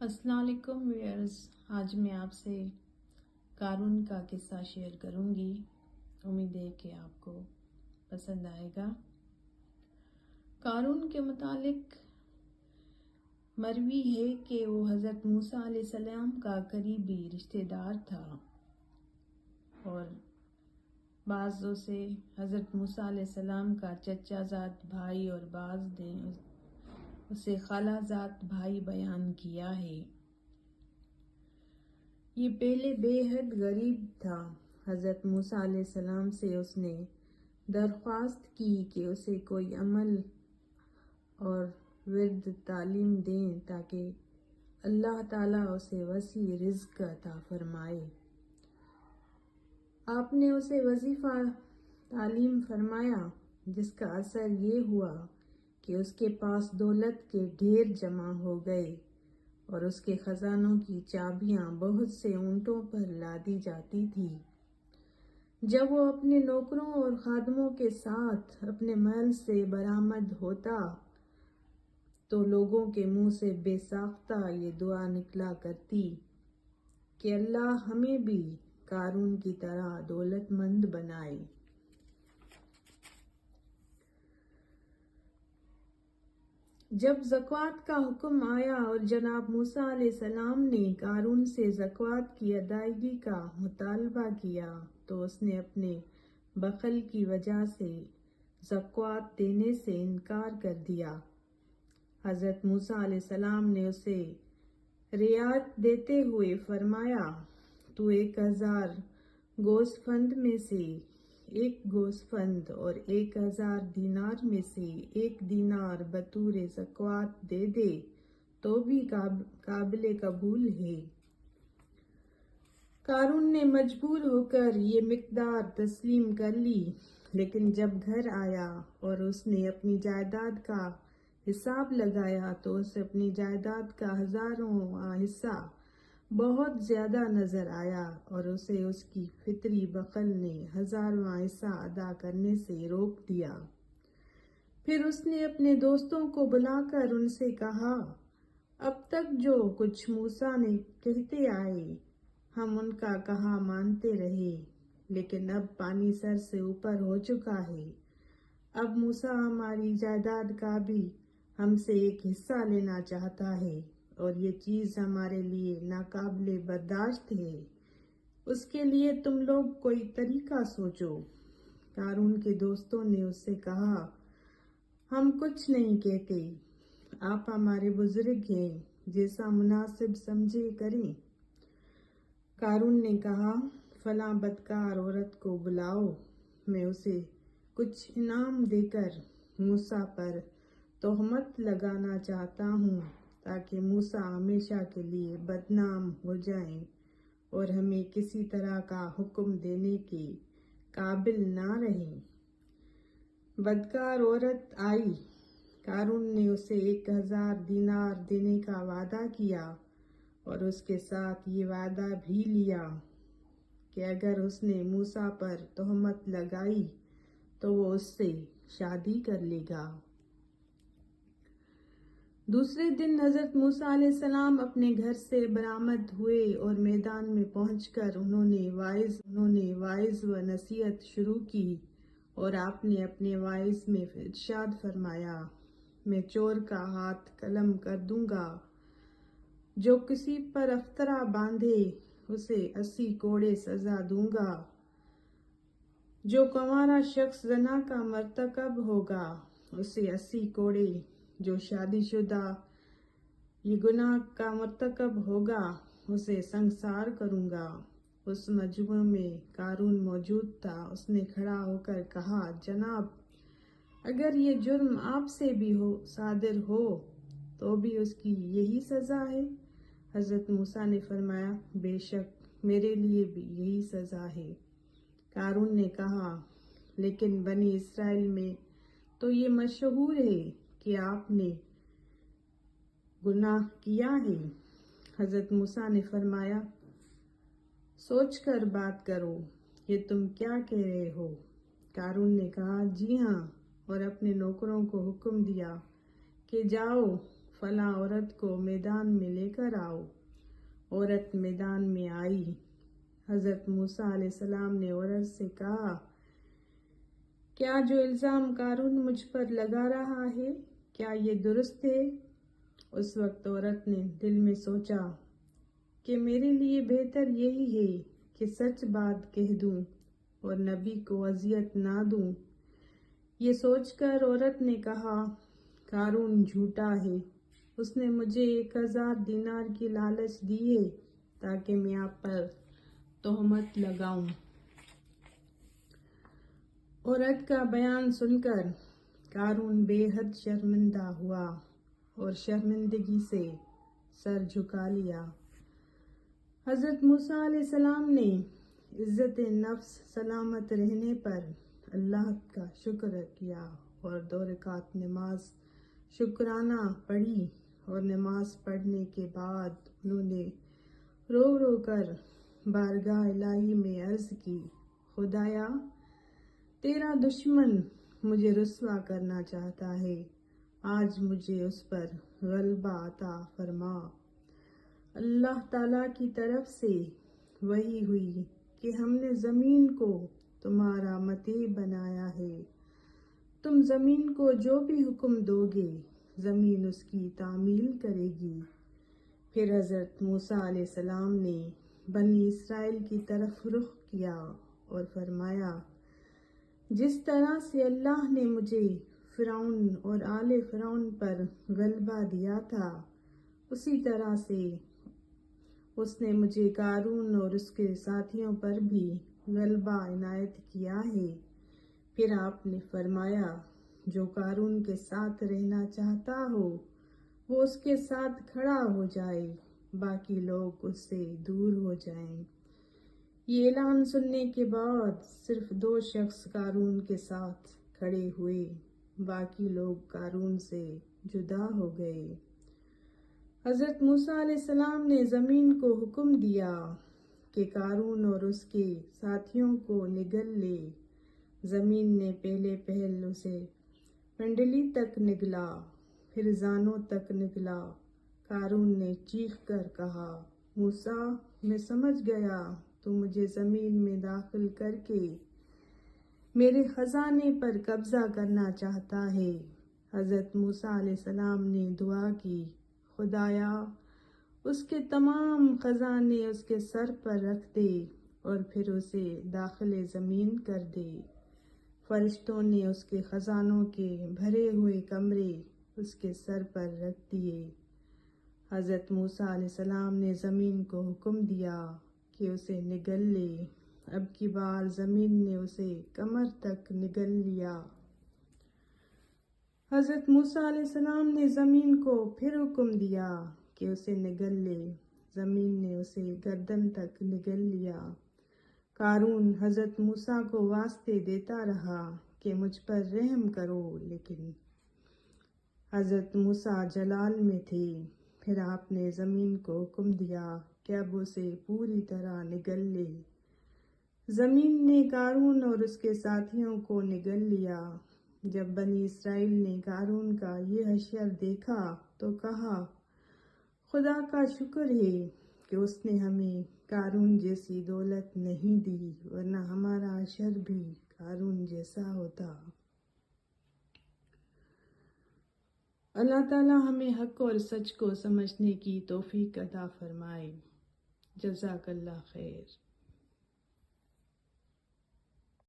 السلام علیکم ویئرز، آج میں آپ سے قارون کا قصہ شیئر کروں گی۔ امید ہے کہ آپ کو پسند آئے گا۔ قارون کے متعلق مروی ہے کہ وہ حضرت موسیٰ علیہ السلام کا قریبی رشتہ دار تھا، اور بعضوں سے حضرت موسیٰ علیہ السلام کا چچا زاد بھائی اور بعض نے اسے خالہ زاد بھائی بیان کیا ہے۔ یہ پہلے بے حد غریب تھا۔ حضرت موسیٰ علیہ السلام سے اس نے درخواست کی کہ اسے کوئی عمل اور ورد تعلیم دیں تاکہ اللہ تعالیٰ اسے وسیع رزق عطا فرمائے۔ آپ نے اسے وظیفہ تعلیم فرمایا، جس کا اثر یہ ہوا کہ اس کے پاس دولت کے ڈھیر جمع ہو گئے اور اس کے خزانوں کی چابیاں بہت سے اونٹوں پر لادی جاتی تھی۔ جب وہ اپنے نوکروں اور خادموں کے ساتھ اپنے محل سے برآمد ہوتا تو لوگوں کے منہ سے بے ساختہ یہ دعا نکلا کرتی کہ اللہ ہمیں بھی قارون کی طرح دولت مند بنائے۔ جب زکوٰۃ کا حکم آیا اور جناب موسیٰ علیہ السلام نے قارون سے زکوٰۃ کی ادائیگی کا مطالبہ کیا تو اس نے اپنے بخل کی وجہ سے زکوٰۃ دینے سے انکار کر دیا۔ حضرت موسیٰ علیہ السلام نے اسے رعایت دیتے ہوئے فرمایا، تو 1000 گوسفند میں سے 1 گوسفند اور 1000 دینار میں سے 1 دینار بطور زکوٰۃ دے دے تو بھی قابل قبول ہے۔ قارون نے مجبور ہو کر یہ مقدار تسلیم کر لی، لیکن جب گھر آیا اور اس نے اپنی جائیداد کا حساب لگایا تو اسے اپنی جائیداد کا 1000واں حصہ بہت زیادہ نظر آیا اور اسے اس کی فطری بخل نے 1000واں حصہ ادا کرنے سے روک دیا۔ پھر اس نے اپنے دوستوں کو بلا کر ان سے کہا، اب تک جو کچھ موسیٰ نے کہتے آئے ہم ان کا کہا مانتے رہے، لیکن اب پانی سر سے اوپر ہو چکا ہے۔ اب موسیٰ ہماری جائیداد کا بھی ہم سے ایک حصہ لینا چاہتا ہے، اور یہ چیز ہمارے لیے ناقابل برداشت ہے۔ اس کے لیے تم لوگ کوئی طریقہ سوچو۔ قارون کے دوستوں نے اس سے کہا، ہم کچھ نہیں کہتے، آپ ہمارے بزرگ ہیں، جیسا مناسب سمجھے کریں۔ قارون نے کہا، فلاں بدکار عورت کو بلاؤ، میں اسے کچھ انعام دے کر موسیٰ پر تہمت لگانا چاہتا ہوں تاکہ موسیٰ ہمیشہ کے لیے بدنام ہو جائیں اور ہمیں کسی طرح کا حکم دینے کے قابل نہ رہیں۔ بدکار عورت آئی۔ قارون نے اسے 1000 دینار دینے کا وعدہ کیا اور اس کے ساتھ یہ وعدہ بھی لیا کہ اگر اس نے موسیٰ پر تہمت لگائی تو وہ اس سے شادی کر لے گا۔ دوسرے دن حضرت موسیٰ علیہ السلام اپنے گھر سے برآمد ہوئے اور میدان میں پہنچ کر انہوں نے واعظ و نصیحت شروع کی، اور آپ نے اپنے واعظ میں ارشاد فرمایا، میں چور کا ہاتھ قلم کر دوں گا، جو کسی پر افطرا باندھے اسے 80 کوڑے سزا دوں گا، جو کنوارا شخص زنا کا مرتکب ہوگا اسے 80 کوڑے، جو شادی شدہ یہ گناہ کا مرتکب ہوگا اسے سنگسار کروں گا۔ اس مجمع میں قارون موجود تھا۔ اس نے کھڑا ہو کر کہا، جناب، اگر یہ جرم آپ سے بھی صادر ہو تو بھی اس کی یہی سزا ہے؟ حضرت موسیٰ نے فرمایا، بے شک میرے لیے بھی یہی سزا ہے۔ قارون نے کہا، لیکن بنی اسرائیل میں تو یہ مشہور ہے کہ آپ نے گناہ کیا ہے۔ حضرت موسیٰ نے فرمایا، سوچ کر بات کرو، یہ تم کیا کہہ رہے ہو؟ قارون نے کہا، جی ہاں، اور اپنے نوکروں کو حکم دیا کہ جاؤ فلاں عورت کو میدان میں لے کر آؤ۔ عورت میدان میں آئی۔ حضرت موسیٰ علیہ السلام نے عورت سے کہا، کیا جو الزام قارون مجھ پر لگا رہا ہے کیا یہ درست ہے؟ اس وقت عورت نے دل میں سوچا کہ میرے لیے بہتر یہی ہے کہ سچ بات کہہ دوں اور نبی کو اذیت نہ دوں۔ یہ سوچ کر عورت نے کہا، قارون جھوٹا ہے، اس نے مجھے 1000 دینار کی لالچ دی ہے تاکہ میں آپ پر تہمت لگاؤں۔ عورت کا بیان سن کر قارون بے حد شرمندہ ہوا اور شرمندگی سے سر جھکا لیا۔ حضرت موسیٰ علیہ السلام نے عزت نفس سلامت رہنے پر اللہ کا شکر کیا اور 2 رکعت نماز شکرانہ پڑھی، اور نماز پڑھنے کے بعد انہوں نے رو رو کر بارگاہ الہی میں عرض کی، خدایا تیرا دشمن مجھے رسوا کرنا چاہتا ہے، آج مجھے اس پر غلبہ عطا فرما۔ اللہ تعالیٰ کی طرف سے وحی ہوئی کہ ہم نے زمین کو تمہارا متیع بنایا ہے، تم زمین کو جو بھی حکم دو گے زمین اس کی تعمیل کرے گی۔ پھر حضرت موسیٰ علیہ السلام نے بنی اسرائیل کی طرف رخ کیا اور فرمایا، جس طرح سے اللہ نے مجھے فرعون اور آل فرعون پر غلبہ دیا تھا، اسی طرح سے اس نے مجھے قارون اور اس کے ساتھیوں پر بھی غلبہ عنایت کیا ہے۔ پھر آپ نے فرمایا، جو قارون کے ساتھ رہنا چاہتا ہو وہ اس کے ساتھ کھڑا ہو جائے، باقی لوگ اس سے دور ہو جائیں۔ یہ اعلان سننے کے بعد صرف 2 شخص قارون کے ساتھ کھڑے ہوئے، باقی لوگ قارون سے جدا ہو گئے۔ حضرت موسیٰ علیہ السلام نے زمین کو حکم دیا کہ قارون اور اس کے ساتھیوں کو نگل لے۔ زمین نے پہلے پہل اسے پنڈلی تک نگلا، پھر زانوں تک نگلا۔ قارون نے چیخ کر کہا، موسیٰ میں سمجھ گیا تو مجھے زمین میں داخل کر کے میرے خزانے پر قبضہ کرنا چاہتا ہے۔ حضرت موسیٰ علیہ السلام نے دعا کی، خدایا اس کے تمام خزانے اس کے سر پر رکھ دے اور پھر اسے داخل زمین کر دے۔ فرشتوں نے اس کے خزانوں کے بھرے ہوئے کمرے اس کے سر پر رکھ دیے۔ حضرت موسیٰ علیہ السلام نے زمین کو حکم دیا کہ اسے نگل لے۔ اب کی بار زمین نے اسے کمر تک نگل لیا۔ حضرت موسیٰ علیہ السلام نے زمین کو پھر حکم دیا کہ اسے نگل لے۔ زمین نے اسے گردن تک نگل لیا۔ قارون حضرت موسیٰ کو واسطے دیتا رہا کہ مجھ پر رحم کرو، لیکن حضرت موسیٰ جلال میں تھے۔ پھر آپ نے زمین کو حکم دیا کہ اب اسے پوری طرح نگل لے۔ زمین نے قارون اور اس کے ساتھیوں کو نگل لیا۔ جب بنی اسرائیل نے قارون کا یہ حشر دیکھا تو کہا، خدا کا شکر ہے کہ اس نے ہمیں قارون جیسی دولت نہیں دی، ورنہ ہمارا حشر بھی قارون جیسا ہوتا۔ اللہ تعالیٰ ہمیں حق اور سچ کو سمجھنے کی توفیق عطا فرمائے۔ جزاک اللہ خیر۔